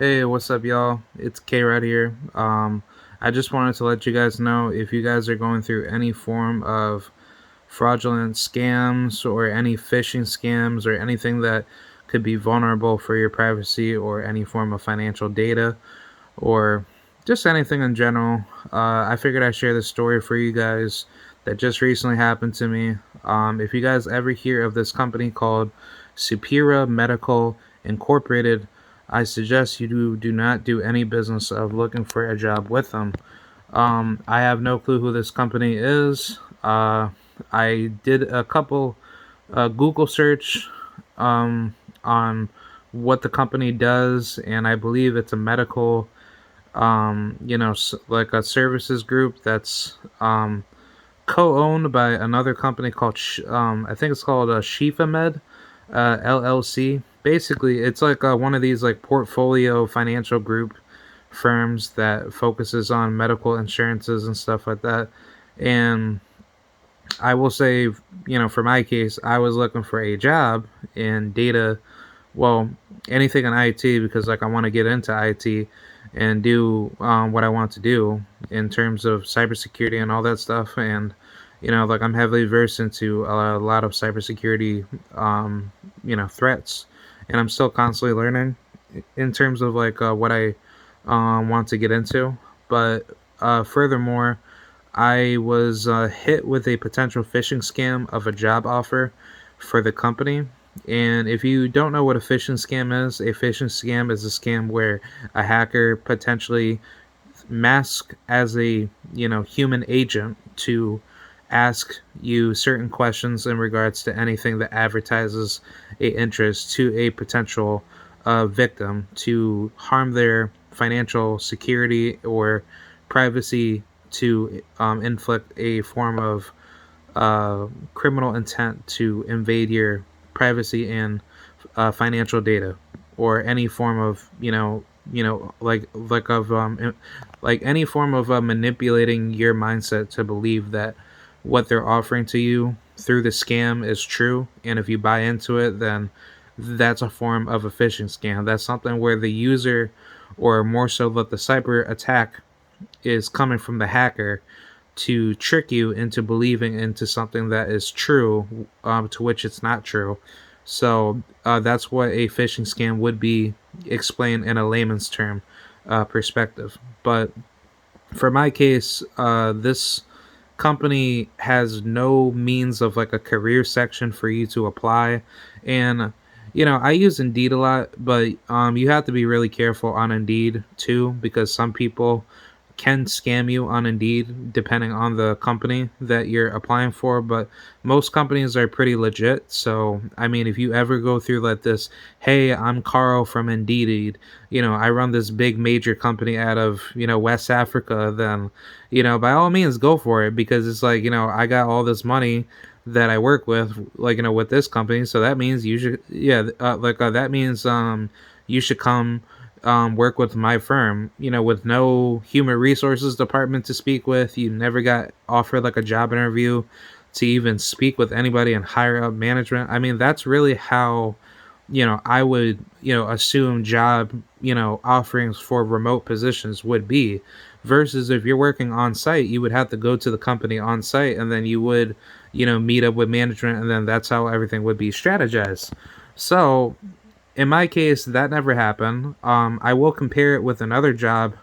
Hey, what's up, y'all? It's K right here. I just wanted to let you guys know if you guys are going through any form of fraudulent scams or any phishing scams or anything that could be vulnerable for your privacy or any form of financial data or just anything in general. I figured I'd share this story for you guys that just recently happened to me. If you guys ever hear of this company called SUPIRA Medical Incorporated, I suggest you do not do any business of looking for a job with them. I have no clue who this company is. I did a couple Google search on what the company does, and I believe it's a medical, like a services group that's co-owned by another company called, I think it's called Shifa Med, LLC. Basically, it's like one of these like portfolio financial group firms that focuses on medical insurances and stuff like that. And I will say, for my case, I was looking for a job in data, well, anything in IT because like I want to get into IT and do what I want to do in terms of cybersecurity and all that stuff. And like I'm heavily versed into a lot of cybersecurity, threats, and I'm still constantly learning in terms of like what I want to get into. But furthermore, I was hit with a potential phishing scam of a job offer for the company. And if you don't know what a phishing scam is, a phishing scam is a scam where a hacker potentially masks as a human agent to ask you certain questions in regards to anything that advertises a interest to a potential victim to harm their financial security or privacy to inflict a form of criminal intent to invade your privacy and financial data or any form of like any form of manipulating your mindset to believe that what they're offering to you through the scam is true, and if you buy into it, then that's a form of a phishing scam. That's something where the user, or more so that the cyber attack is coming from the hacker to trick you into believing into something that is true, to which it's not true. So that's what a phishing scam would be, explained in a layman's term perspective. But for my case, this company has no means of like a career section for you to apply, and I use Indeed a lot, but you have to be really careful on Indeed too because some people can scam you on Indeed depending on the company that you're applying for, but most companies are pretty legit. So, I mean, if you ever go through like this, hey, I'm Carl from Indeed, I run this big major company out of, West Africa, then, by all means go for it because it's like, I got all this money that I work with, like, with this company. So that means you should, yeah, that means, you should come work with my firm, with no human resources department to speak with. You never got offered like a job interview to even speak with anybody and higher up management. I mean, that's really how, I would, assume job, offerings for remote positions would be. Versus if you're working on site, you would have to go to the company on site and then you would, meet up with management and then that's how everything would be strategized. So, in my case, that never happened. I will compare it with another job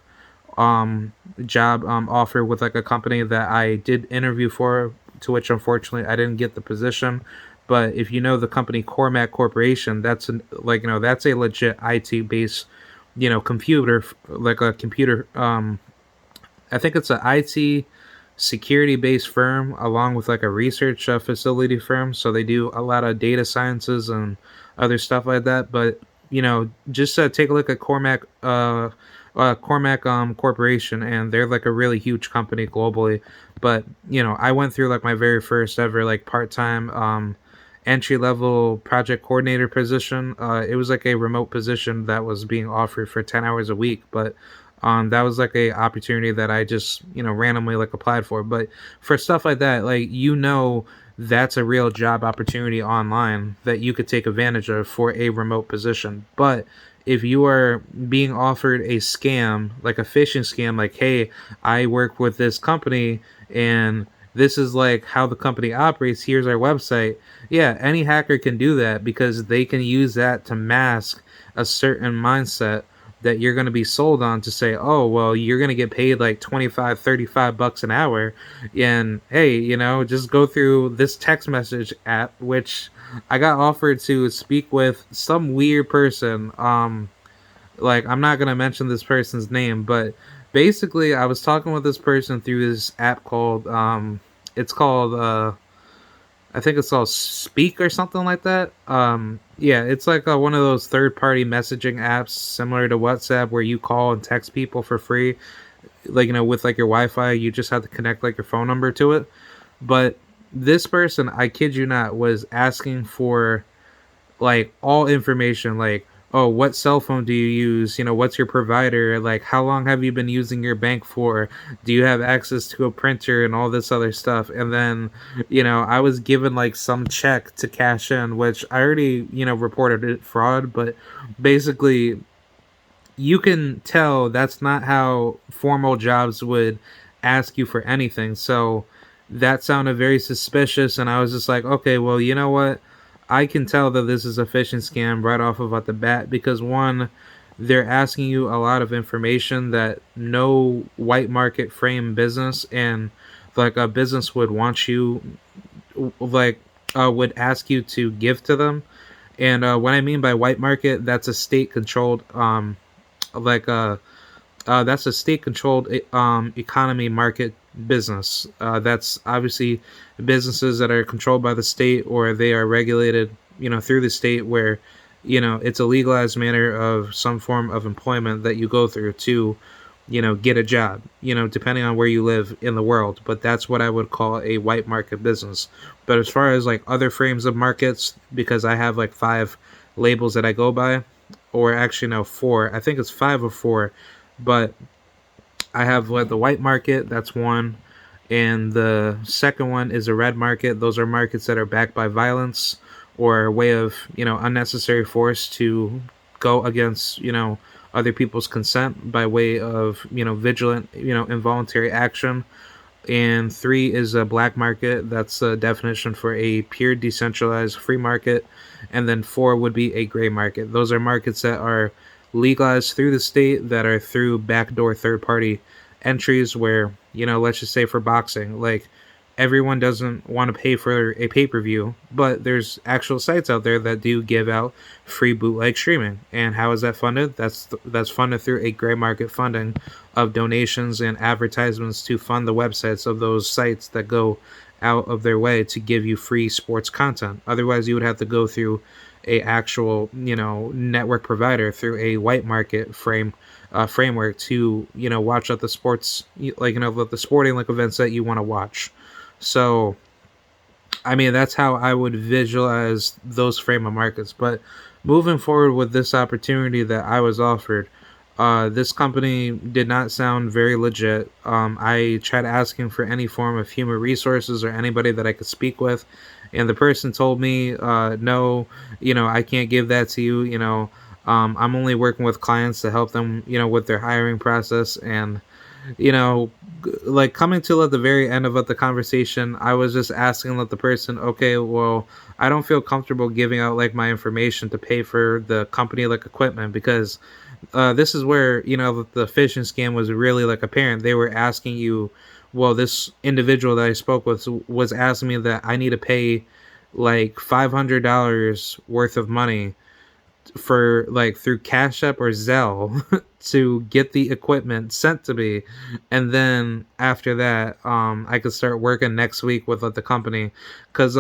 offer with like a company that I did interview for, to which unfortunately I didn't get the position. But if you know the company Cormac Corporation, that's a legit IT based, computer, like a computer. I think it's a IT security based firm along with like a research facility firm. So they do a lot of data sciences and other stuff like that. But just take a look at Cormac Corporation, and they're like a really huge company globally. But I went through like my very first ever like part time entry level project coordinator position. It was like a remote position that was being offered for 10 hours a week, but that was like a opportunity that I just randomly like applied for. But for stuff like that, like that's a real job opportunity online that you could take advantage of for a remote position. But if you are being offered a scam, like a phishing scam, like, hey, I work with this company and this is like how the company operates, here's our website. Yeah, any hacker can do that because they can use that to mask a certain mindset that you're going to be sold on, to say, oh, well, you're going to get paid like 25, 35 bucks an hour. And hey, just go through this text message app, which I got offered to speak with some weird person. Like, I'm not going to mention this person's name, but basically I was talking with this person through this app called, it's called, I think it's called Speak or something like that. Yeah, it's like one of those third-party messaging apps similar to WhatsApp where you call and text people for free. Like, with like your Wi-Fi, you just have to connect like your phone number to it. But this person, I kid you not, was asking for like all information, like, oh, what cell phone do you use, what's your provider, like, how long have you been using your bank for, do you have access to a printer, and all this other stuff. And then I was given like some check to cash in, which I already reported it fraud. But basically, you can tell that's not how formal jobs would ask you for anything. So that sounded very suspicious, and I was just like, okay, well, you know what? I can tell that this is a phishing scam right off of at the bat, because one, they're asking you a lot of information that no white market frame business and like a business would want you, like, would ask you to give to them. And what I mean by white market, that's a state controlled like that's a state controlled economy market business. That's obviously businesses that are controlled by the state, or they are regulated through the state, where it's a legalized manner of some form of employment that you go through to get a job, depending on where you live in the world. But that's what I would call a white market business. But as far as like other frames of markets, because I have like five labels that I go by, or actually no, four. I think it's five or four, but I have like the white market. That's one, and the second one is a red market. Those are markets that are backed by violence or a way of unnecessary force to go against other people's consent by way of vigilant involuntary action. And three is a black market. That's a definition for a pure decentralized free market. And then four would be a gray market. Those are markets that are legalized through the state, that are through backdoor third party entries, where, let's just say for boxing, like, everyone doesn't want to pay for a pay-per-view, but there's actual sites out there that do give out free bootleg streaming. And how is that funded? That's funded through a gray market funding of donations and advertisements to fund the websites of those sites that go out of their way to give you free sports content. Otherwise, you would have to go through a actual network provider through a white market framework to watch out the sports, like the sporting like events that you want to watch. So, I mean, that's how I would visualize those frame of markets. But moving forward with this opportunity that I was offered, this company did not sound very legit. I tried asking for any form of human resources or anybody that I could speak with, and the person told me, no, I can't give that to you. I'm only working with clients to help them, with their hiring process. And you know, like, coming to like the very end of the conversation, I was just asking like the person, okay, well, I don't feel comfortable giving out like my information to pay for the company like equipment, because this is where the phishing scam was really like apparent. They were asking you, well, this individual that I spoke with was asking me that I need to pay like $500 worth of money for like through Cash App or Zelle to get the equipment sent to me, and then after that, I could start working next week with the company, because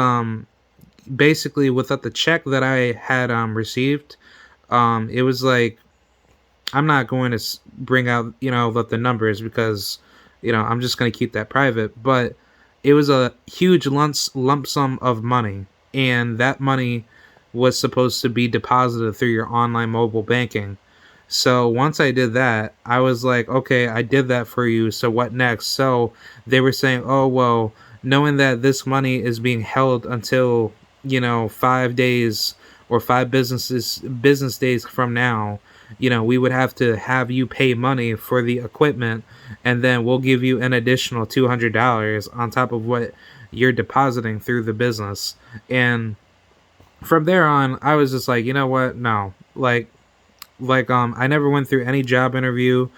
basically with the check that I had received, it was like, I'm not going to bring out the numbers, because I'm just going to keep that private, but it was a huge lump sum of money, and that money was supposed to be deposited through your online mobile banking. So once I did that, I was like, okay, I did that for you. So what next? So they were saying, oh, well, knowing that this money is being held until, 5 days or five business days from now, we would have to have you pay money for the equipment, and then we'll give you an additional $200 on top of what you're depositing through the business. And from there on, I was just like, you know what? No, I never went through any job interview.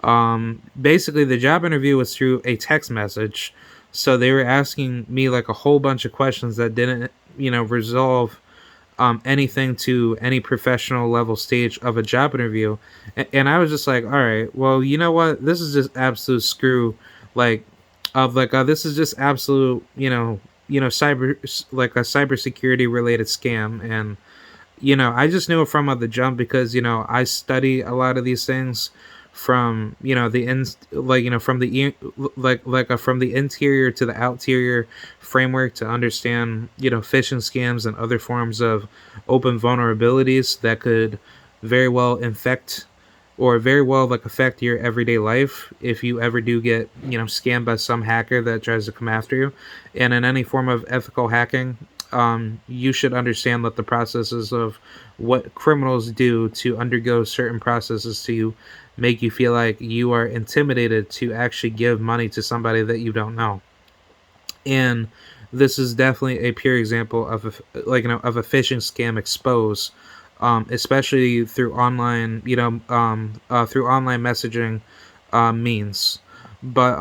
Basically, the job interview was through a text message, so they were asking me like a whole bunch of questions that didn't resolve anything to any professional level stage of a job interview. And I was just like, all right, well, you know what? This is just absolute screw. Like, this is just absolute, cyber, like a cybersecurity related scam. And I just knew it from the jump because I study a lot of these things from the from the from the interior to the outerior framework to understand phishing scams and other forms of open vulnerabilities that could very well infect or very well affect your everyday life if you ever do get scammed by some hacker that tries to come after you. And in any form of ethical hacking, you should understand that the processes of what criminals do to undergo certain processes to make you feel like you are intimidated to actually give money to somebody that you don't know. And this is definitely a pure example of of a phishing scam exposed, especially through online through online messaging means. But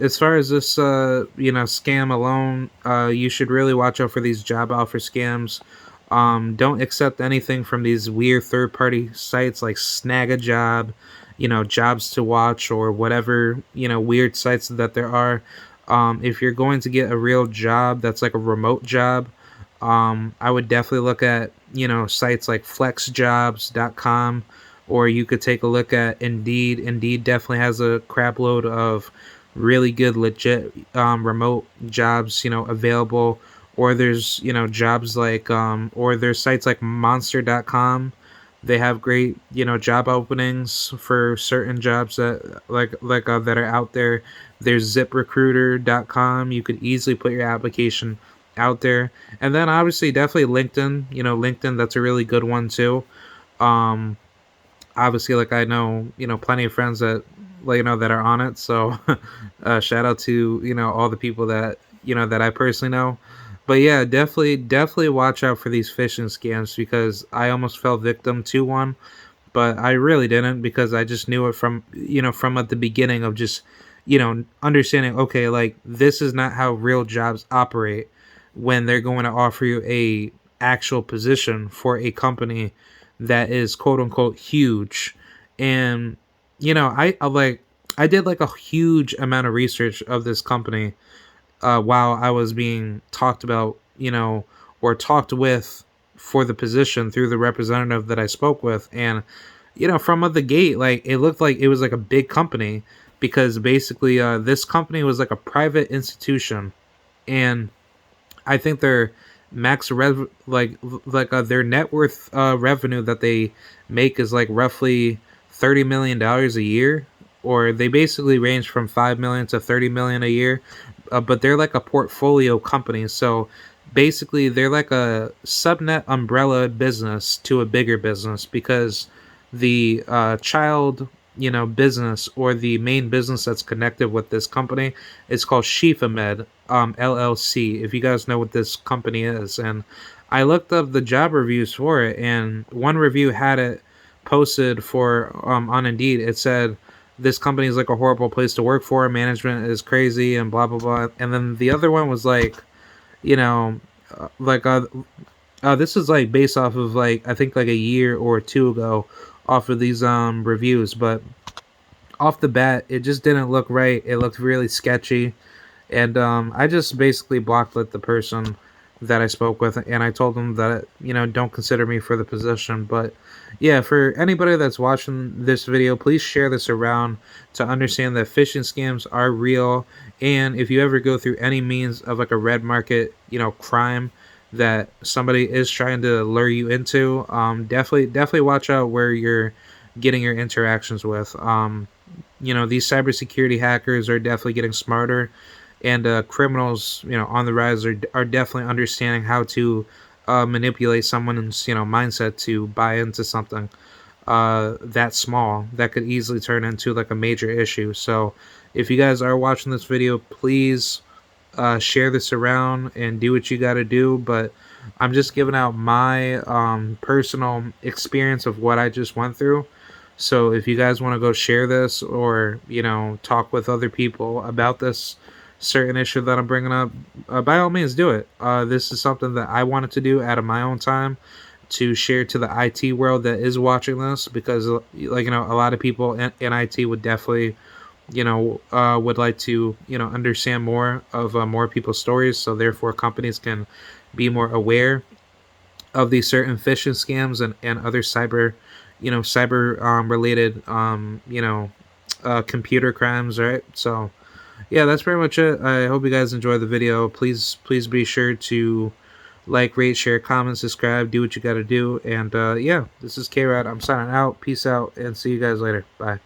as far as this scam alone, you should really watch out for these job offer scams. Don't accept anything from these weird third party sites like Snag a Job, Jobs to Watch, or whatever weird sites that there are. If you're going to get a real job that's like a remote job, I would definitely look at sites like flexjobs.com, or you could take a look at Indeed. Indeed definitely has a crap load of really good legit remote jobs available. Or there's jobs like or there's sites like monster.com. They have great job openings for certain jobs that that are out there. There's ziprecruiter.com. You could easily put your application out there. And then obviously definitely LinkedIn. LinkedIn, that's a really good one too. um Obviously, I know plenty of friends that that are on it, so shout out to all the people that that I personally know. But yeah, definitely watch out for these phishing scams, because I almost fell victim to one, but I really didn't, because I just knew it from from at the beginning of just understanding, okay, like, this is not how real jobs operate when they're going to offer you a actual position for a company that is quote unquote huge. And I did like a huge amount of research of this company while I was being talked about, or talked with for the position through the representative that I spoke with. And, from the gate, like, it looked like it was like a big company, because basically this company was like a private institution. And I think their max their net worth revenue that they make is like roughly $30 million a year, or they basically range from 5 million to 30 million a year. But they're like a portfolio company, so basically they're like a subnet umbrella business to a bigger business, because the child business, or the main business that's connected with this company, is called Shifamed LLC, if you guys know what this company is. And I looked up the job reviews for it, and one review had it posted for on Indeed. It said this company is like a horrible place to work for, management is crazy, and blah blah blah. And then the other one was like, you know uh, like uh, this is like based off of, like, I think like a year or two ago, off of these reviews. But off the bat, it just didn't look right. It looked really sketchy. And I just basically blocklit the person that I spoke with, and I told them that don't consider me for the position. But yeah, for anybody that's watching this video, please share this around to understand that phishing scams are real. And if you ever go through any means of like a red market crime that somebody is trying to lure you into, definitely watch out where you're getting your interactions with. These cybersecurity hackers are definitely getting smarter, and criminals, on the rise, are definitely understanding how to manipulate someone's mindset to buy into something. that small that could easily turn into like a major issue. So if you guys are watching this video, please share this around and do what you got to do. But I'm just giving out my personal experience of what I just went through. So if you guys want to go share this, or talk with other people about this certain issue that I'm bringing up, by all means do it. This is something that I wanted to do out of my own time, to share to the IT world that is watching this, because a lot of people in IT would definitely would like to understand more of more people's stories, so therefore companies can be more aware of these certain phishing scams and other cyber related computer crimes, right? So yeah, that's pretty much it. I hope you guys enjoy the video. Please be sure to like, rate, share, comment, subscribe, do what you gotta do. And yeah, this is K-Rod. I'm signing out. Peace out, and see you guys later. Bye.